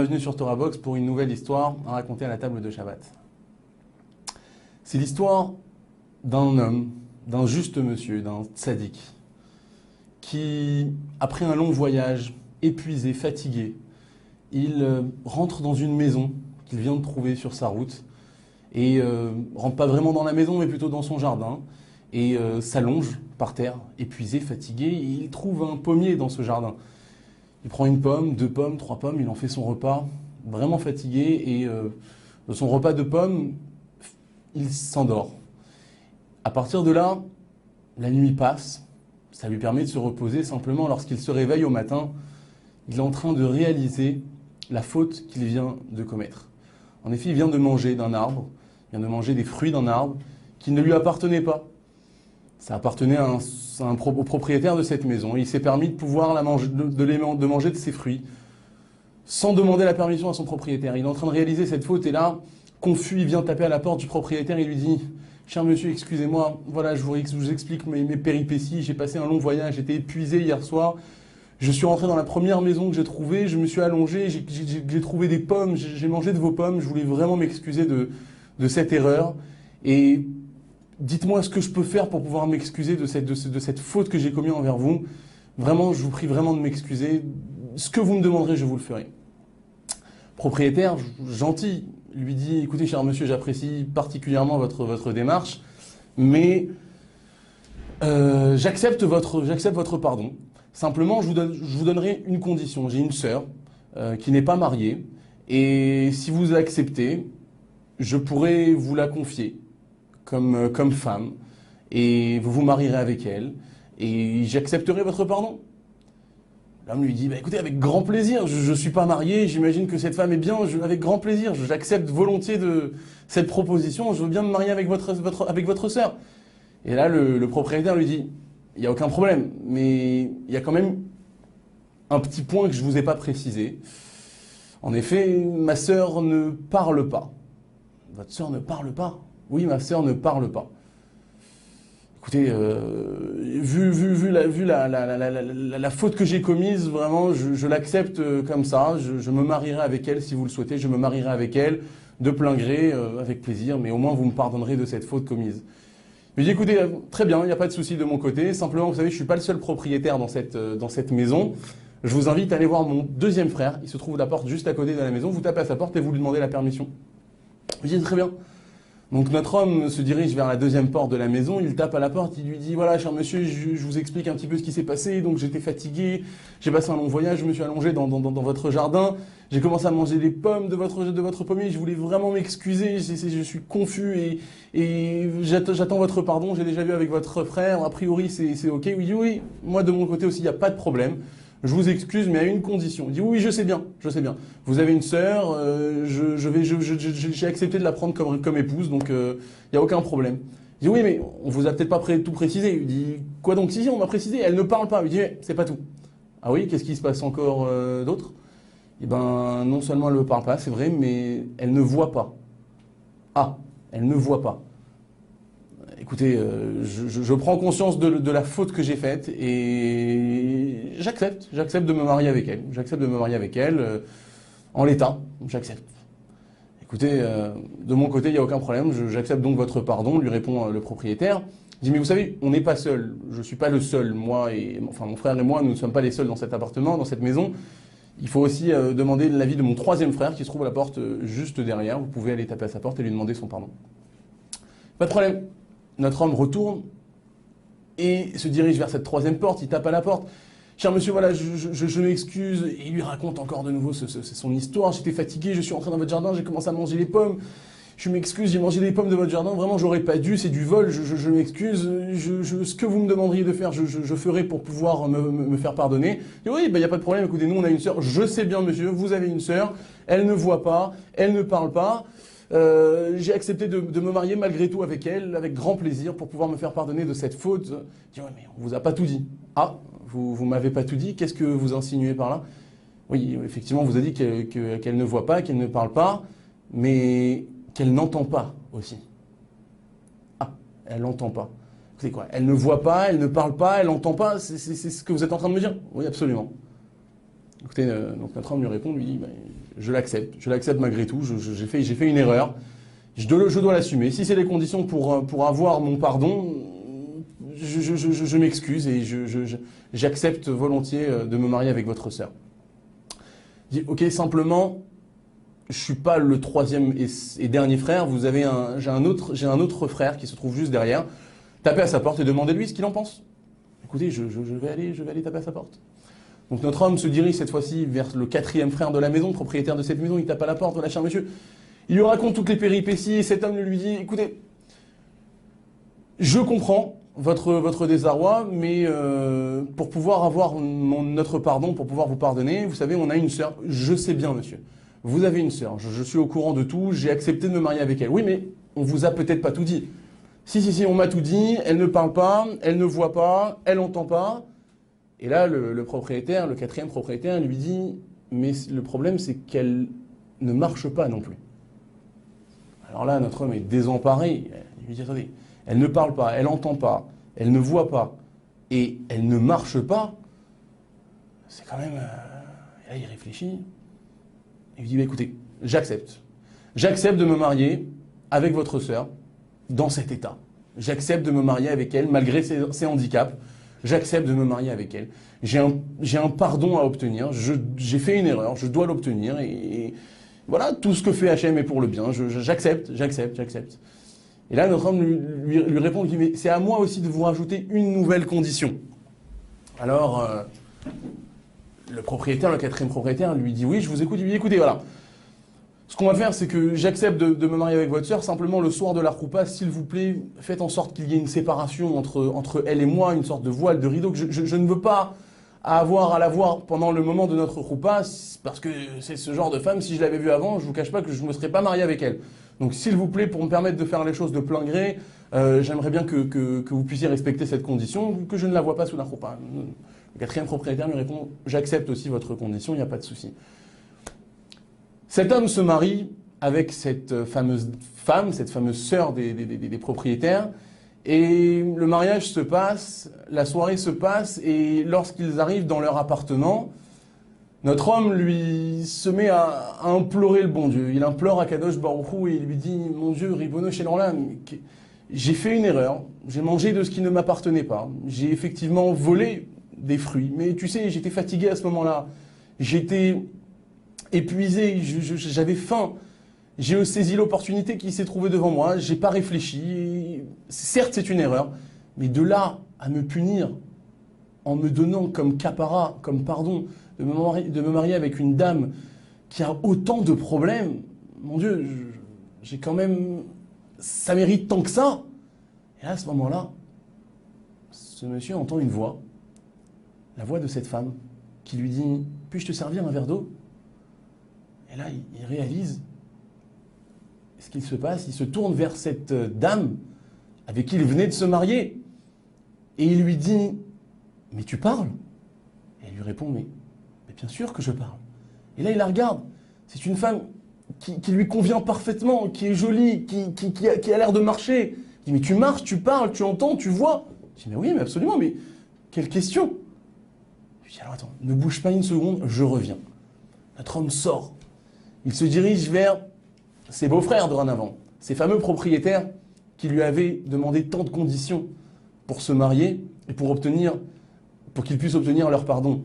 Bienvenue sur Torah Box pour une nouvelle histoire à raconter à la table de Shabbat. C'est l'histoire d'un homme, d'un juste monsieur, d'un tzaddik, qui, après un long voyage, épuisé, fatigué, il rentre dans une maison qu'il vient de trouver sur sa route et rentre pas vraiment dans la maison mais plutôt dans son jardin et s'allonge par terre, épuisé, fatigué, et il trouve un pommier dans ce jardin. Il prend une pomme, 2 pommes, 3 pommes, il en fait son repas, vraiment fatigué, et de son repas de pommes, il s'endort. À partir de là, la nuit passe, ça lui permet de se reposer. Simplement, lorsqu'il se réveille au matin, il est en train de réaliser la faute qu'il vient de commettre. En effet, il vient de manger d'un arbre, il vient de manger des fruits d'un arbre qui ne lui appartenait pas. Ça appartenait au propriétaire de cette maison. Il s'est permis de pouvoir de manger de ses fruits sans demander la permission à son propriétaire. Il est en train de réaliser cette faute et là, confus, il vient taper à la porte du propriétaire et lui dit « Cher monsieur, excusez-moi, voilà, je vous explique mes péripéties. J'ai passé un long voyage, j'étais épuisé hier soir. Je suis rentré dans la première maison que j'ai trouvée, je me suis allongé, j'ai trouvé des pommes, j'ai mangé de vos pommes. Je voulais vraiment m'excuser de cette erreur. Et dites-moi ce que je peux faire pour pouvoir m'excuser de cette faute que j'ai commise envers vous. Vraiment, je vous prie vraiment de m'excuser. Ce que vous me demanderez, je vous le ferai. » Propriétaire, gentil, lui dit « Écoutez, cher monsieur, j'apprécie particulièrement votre démarche, mais j'accepte votre pardon. Simplement, je vous donnerai une condition. J'ai une sœur qui n'est pas mariée, et si vous acceptez, je pourrai vous la confier comme femme, et vous vous marierez avec elle, et j'accepterai votre pardon. » L'homme lui dit « Écoutez, avec grand plaisir, je ne suis pas marié, j'imagine que cette femme est bien, avec grand plaisir, j'accepte volontiers de cette proposition, je veux bien me marier avec votre sœur. » Et là, le propriétaire lui dit « Il n'y a aucun problème, mais il y a quand même un petit point que je ne vous ai pas précisé. En effet, ma sœur ne parle pas. » « Votre sœur ne parle pas ?»« Oui, ma sœur ne parle pas. » Écoutez, vu la faute que j'ai commise, vraiment, je l'accepte comme ça. Je me marierai avec elle si vous le souhaitez. Je me marierai avec elle de plein gré, avec plaisir, mais au moins vous me pardonnerez de cette faute commise. Je lui dis, écoutez, très bien, il n'y a pas de souci de mon côté. Simplement, vous savez, je ne suis pas le seul propriétaire dans cette maison. Je vous invite à aller voir mon deuxième frère. Il se trouve à la porte juste à côté de la maison. Vous tapez à sa porte et vous lui demandez la permission. Je lui dis, très bien. Donc notre homme se dirige vers la deuxième porte de la maison, il tape à la porte, il lui dit « Voilà, cher monsieur, je vous explique un petit peu ce qui s'est passé, donc j'étais fatigué, j'ai passé un long voyage, je me suis allongé dans votre jardin, j'ai commencé à manger des pommes de votre pommier, je voulais vraiment m'excuser, je suis confus et j'attends votre pardon, j'ai déjà vu avec votre frère, a priori c'est ok. » Il dit « Oui, moi de mon côté aussi, il n'y a pas de problème. Je vous excuse, mais à une condition. » Il dit « Oui, je sais bien. Vous avez une sœur, j'ai accepté de la prendre comme épouse, donc il n'y a aucun problème. » Il dit « Oui, mais on vous a peut-être pas tout précisé. » Il dit « Quoi donc? Si, on m'a précisé, elle ne parle pas. » Il dit « C'est pas tout. » « Ah oui, qu'est-ce qui se passe encore d'autre? » Eh ben, non seulement elle ne parle pas, c'est vrai, mais elle ne voit pas. Ah, elle ne voit pas. Écoutez, je prends conscience de la faute que j'ai faite et j'accepte de me marier avec elle. J'accepte de me marier avec elle en l'état, j'accepte. Écoutez, de mon côté, il n'y a aucun problème, j'accepte donc votre pardon, lui répond le propriétaire. Il dit, mais vous savez, on n'est pas seul, je ne suis pas le seul, mon frère et moi, nous ne sommes pas les seuls dans cet appartement, dans cette maison. Il faut aussi demander l'avis de mon troisième frère qui se trouve à la porte juste derrière. Vous pouvez aller taper à sa porte et lui demander son pardon. Pas de problème. Notre homme retourne et se dirige vers cette troisième porte, il tape à la porte. « Cher monsieur, voilà, je m'excuse. » Et il lui raconte encore de nouveau son histoire. « J'étais fatigué, je suis rentré dans votre jardin, j'ai commencé à manger les pommes. Je m'excuse, j'ai mangé des pommes de votre jardin, vraiment j'aurais pas dû, c'est du vol, je m'excuse. Ce que vous me demanderiez de faire, je ferai pour pouvoir me faire pardonner. » Et oui, il n'y a pas de problème, écoutez, nous on a une sœur. « Je sais bien monsieur, vous avez une sœur, elle ne voit pas, elle ne parle pas. J'ai accepté de me marier malgré tout avec elle, avec grand plaisir, pour pouvoir me faire pardonner de cette faute. » Je dis « Ouais, mais on vous a pas tout dit. »« Ah, vous m'avez pas tout dit, qu'est-ce que vous insinuez par là ?»« Oui, effectivement, on vous a dit qu'elle ne voit pas, qu'elle ne parle pas, mais qu'elle n'entend pas aussi. »« Ah, elle n'entend pas. » C'est quoi? Elle ne voit pas, elle ne parle pas, elle n'entend pas, c'est ce que vous êtes en train de me dire? Oui, absolument. Écoutez, donc notre homme lui répond, lui dit, je l'accepte malgré tout, j'ai fait une erreur, je dois l'assumer. Si c'est les conditions pour avoir mon pardon, je m'excuse et j'accepte volontiers de me marier avec votre sœur. Je dis, ok, simplement, je suis pas le troisième et dernier frère, j'ai un autre frère qui se trouve juste derrière, tapez à sa porte et demandez-lui ce qu'il en pense. Écoutez, je vais aller taper à sa porte. Donc notre homme se dirige cette fois-ci vers le quatrième frère de la maison, propriétaire de cette maison, il tape à la porte, voilà cher monsieur. Il lui raconte toutes les péripéties et cet homme lui dit, écoutez, je comprends votre désarroi, mais pour pouvoir avoir notre pardon, pour pouvoir vous pardonner, vous savez, on a une sœur. Je sais bien, monsieur. Vous avez une sœur. Je suis au courant de tout. J'ai accepté de me marier avec elle. Oui, mais on vous a peut-être pas tout dit. Si, on m'a tout dit. Elle ne parle pas, elle ne voit pas, elle n'entend pas. Et là, le propriétaire, le quatrième propriétaire, lui dit, mais le problème, c'est qu'elle ne marche pas non plus. Alors là, notre homme est désemparé. Il lui dit, attendez. Elle ne parle pas, elle n'entend pas, elle ne voit pas et elle ne marche pas. C'est quand même... Et là, il réfléchit. Il lui dit, bah, écoutez, j'accepte. J'accepte de me marier avec votre sœur dans cet état. J'accepte de me marier avec elle malgré ses handicaps. J'accepte de me marier avec elle. J'ai un pardon à obtenir. J'ai fait une erreur, je dois l'obtenir. Et voilà, tout ce que fait Hachem est pour le bien. J'accepte. Et là, notre homme lui répond, mais c'est à moi aussi de vous rajouter une nouvelle condition. Alors, le propriétaire, le quatrième propriétaire, lui dit, oui, je vous écoute. Il lui dit, écoutez, voilà, ce qu'on va faire, c'est que j'accepte de me marier avec votre sœur. Simplement, le soir de la roupa, s'il vous plaît, faites en sorte qu'il y ait une séparation entre elle et moi, une sorte de voile, de rideau, que je ne veux pas à la voir pendant le moment de notre roupa, parce que c'est ce genre de femme, si je l'avais vue avant, je ne vous cache pas que je ne me serais pas marié avec elle. Donc s'il vous plaît, pour me permettre de faire les choses de plein gré, j'aimerais bien que vous puissiez respecter cette condition, que je ne la vois pas sous la roupa. Le quatrième propriétaire lui répond, j'accepte aussi votre condition, il n'y a pas de souci. Cet homme se marie avec cette fameuse femme, cette fameuse sœur des propriétaires, et le mariage se passe, la soirée se passe, et lorsqu'ils arrivent dans leur appartement, notre homme lui se met à implorer le bon Dieu. Il implore à Kadosh Baruch Hu et il lui dit, mon Dieu, Ribono Shel Olam, j'ai fait une erreur, j'ai mangé de ce qui ne m'appartenait pas, j'ai effectivement volé des fruits, mais tu sais, j'étais fatigué à ce moment-là, j'étais épuisé, j'avais faim, j'ai saisi l'opportunité qui s'est trouvée devant moi, j'ai pas réfléchi, certes c'est une erreur, mais de là à me punir en me donnant comme capara, comme pardon, de me marier avec une dame qui a autant de problèmes, mon Dieu, j'ai quand même... Ça mérite tant que ça. Et là, à ce moment-là, ce monsieur entend une voix, la voix de cette femme, qui lui dit « Puis-je te servir un verre d'eau ?» Et là, il réalise ce qu'il se passe, il se tourne vers cette dame avec qui il venait de se marier. Et il lui dit « Mais tu parles ?» Et elle lui répond « Mais bien sûr que je parle. » Et là, il la regarde. C'est une femme qui lui convient parfaitement, qui est jolie, qui a l'air de marcher. Il dit « Mais tu marches, tu parles, tu entends, tu vois ?» Je dis « Mais oui, mais absolument, mais quelle question ?» Je lui dis « Alors attends, ne bouge pas une seconde, je reviens. » Notre homme sort. Il se dirige vers ses beaux-frères dorénavant, ces fameux propriétaires qui lui avaient demandé tant de conditions pour se marier et pour qu'ils puissent obtenir leur pardon.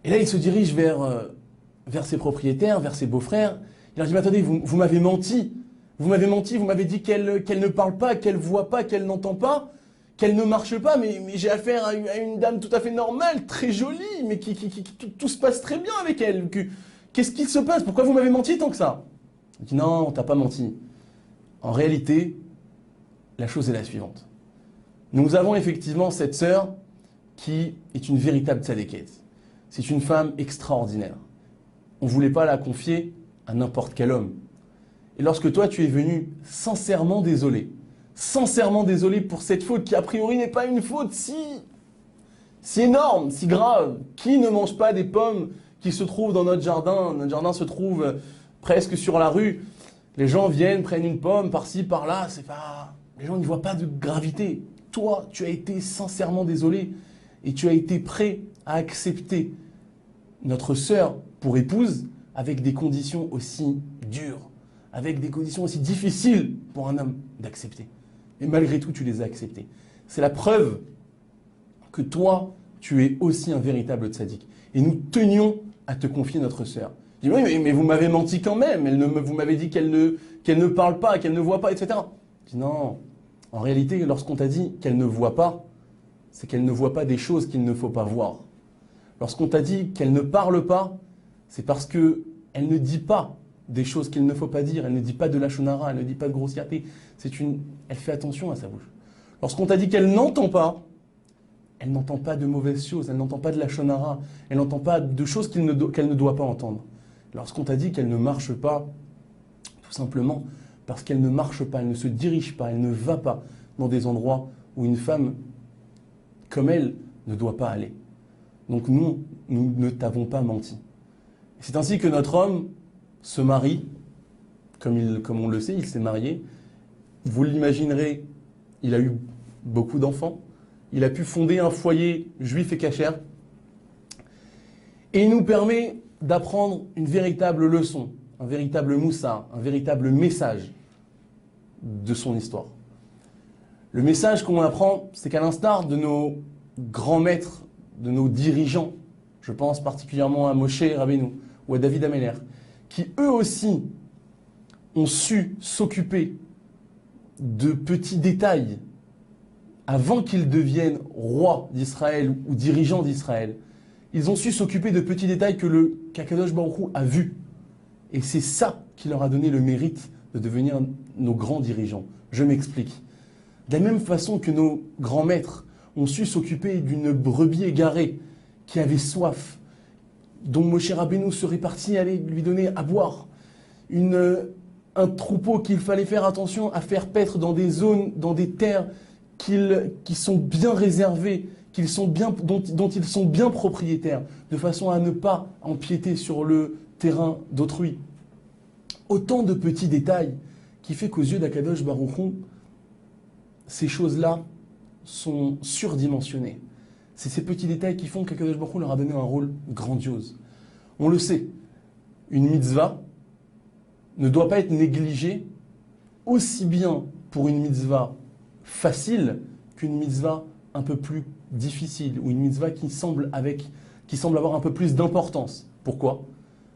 Et là, il se dirige vers ses propriétaires, vers ses beaux-frères. Il leur dit, mais attendez, vous m'avez menti. Vous m'avez dit qu'elle ne parle pas, qu'elle ne voit pas, qu'elle n'entend pas, qu'elle ne marche pas, mais j'ai affaire à une dame tout à fait normale, très jolie, mais tout se passe très bien avec elle. Qu'est-ce qui se passe? Pourquoi vous m'avez menti tant que ça? Il dit, non, on t'a pas menti. En réalité, la chose est la suivante. Nous avons effectivement cette sœur qui est une véritable tzadékette. C'est une femme extraordinaire. On ne voulait pas la confier à n'importe quel homme. Et lorsque toi, tu es venu sincèrement désolé pour cette faute qui a priori n'est pas une faute si énorme, si grave. Qui ne mange pas des pommes qui se trouvent dans notre jardin? Notre jardin se trouve presque sur la rue. Les gens viennent, prennent une pomme par-ci, par-là. Les gens n'y voient pas de gravité. Toi, tu as été sincèrement désolé et tu as été prêt à accepter notre sœur pour épouse avec des conditions aussi dures, avec des conditions aussi difficiles pour un homme d'accepter. Et malgré tout, tu les as acceptées. C'est la preuve que toi, tu es aussi un véritable tzaddik. Et nous tenions à te confier notre sœur. Je dis, oui, mais vous m'avez menti quand même. Vous m'avez dit qu'elle ne parle pas, qu'elle ne voit pas, etc. Je dis, non. En réalité, lorsqu'on t'a dit qu'elle ne voit pas, c'est qu'elle ne voit pas des choses qu'il ne faut pas voir. Lorsqu'on t'a dit qu'elle ne parle pas, c'est parce qu'elle ne dit pas des choses qu'il ne faut pas dire. Elle ne dit pas de la shonara, elle ne dit pas de grossièreté. Elle fait attention à sa bouche. Lorsqu'on t'a dit qu'elle n'entend pas, elle n'entend pas de mauvaises choses, elle n'entend pas de la shonara, elle n'entend pas de choses qu'elle ne doit pas entendre. Lorsqu'on t'a dit qu'elle ne marche pas, tout simplement parce qu'elle ne marche pas, elle ne se dirige pas, elle ne va pas dans des endroits où une femme comme elle ne doit pas aller. Donc nous ne t'avons pas menti. C'est ainsi que notre homme se marie, comme on le sait, il s'est marié. Vous l'imaginerez, il a eu beaucoup d'enfants. Il a pu fonder un foyer juif et cachère. Et il nous permet d'apprendre une véritable leçon, un véritable moussard, un véritable message de son histoire. Le message qu'on apprend, c'est qu'à l'instar de nos grands maîtres, de nos dirigeants, je pense particulièrement à Moshe Rabbeinu ou à David Ameller, qui eux aussi ont su s'occuper de petits détails avant qu'ils deviennent rois d'Israël ou dirigeants d'Israël. Ils ont su s'occuper de petits détails que qu'Akadosh Baruch Hu a vus. Et c'est ça qui leur a donné le mérite de devenir nos grands dirigeants. Je m'explique. De la même façon que nos grands maîtres ont su s'occuper d'une brebis égarée qui avait soif, dont Moshe Rabbeinu serait parti aller lui donner à boire, un troupeau qu'il fallait faire attention à faire paître dans des zones, dans des terres qui sont bien réservées, dont ils sont bien propriétaires, de façon à ne pas empiéter sur le terrain d'autrui. Autant de petits détails qui fait qu'aux yeux d'Akadosh Baruch Hu, ces choses-là sont surdimensionnées. C'est ces petits détails qui font qu'Akadosh Baruch Hu leur a donné un rôle grandiose. On le sait, une mitzvah ne doit pas être négligée aussi bien pour une mitzvah facile qu'une mitzvah un peu plus difficile, ou une mitzvah qui semble avoir un peu plus d'importance. Pourquoi?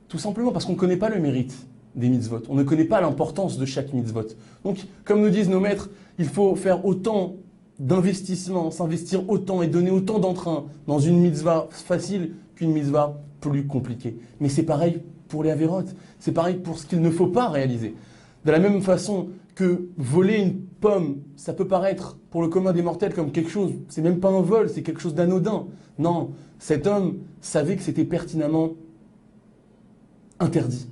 Tout simplement parce qu'on ne connaît pas le mérite des mitzvot. On ne connaît pas l'importance de chaque mitzvot. Donc, comme nous disent nos maîtres, il faut faire autant d'investissement, s'investir autant et donner autant d'entrain dans une mitzvah facile qu'une mitzvah plus compliquée. Mais c'est pareil pour les avérotes, c'est pareil pour ce qu'il ne faut pas réaliser. De la même façon que voler une pomme, ça peut paraître pour le commun des mortels comme quelque chose, c'est même pas un vol, c'est quelque chose d'anodin. Non, cet homme savait que c'était pertinemment interdit.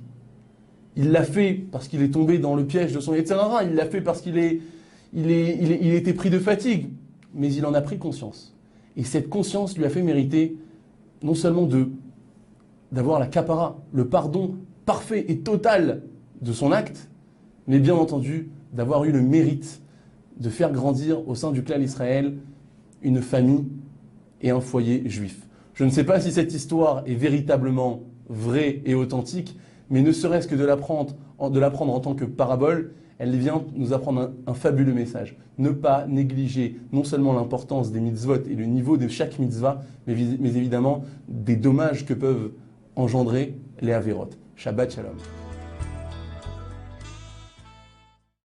Il l'a fait parce qu'il est tombé dans le piège de son Yetzer Hara, il l'a fait parce qu'il était pris de fatigue, mais il en a pris conscience. Et cette conscience lui a fait mériter non seulement d'avoir la kapara, le pardon parfait et total de son acte, mais bien entendu d'avoir eu le mérite de faire grandir au sein du clan Israël une famille et un foyer juif. Je ne sais pas si cette histoire est véritablement vraie et authentique, mais ne serait-ce que de l'apprendre en tant que parabole, elle vient nous apprendre un fabuleux message. Ne pas négliger non seulement l'importance des mitzvot et le niveau de chaque mitzvah, mais évidemment des dommages que peuvent engendrer les avérotes. Shabbat Shalom.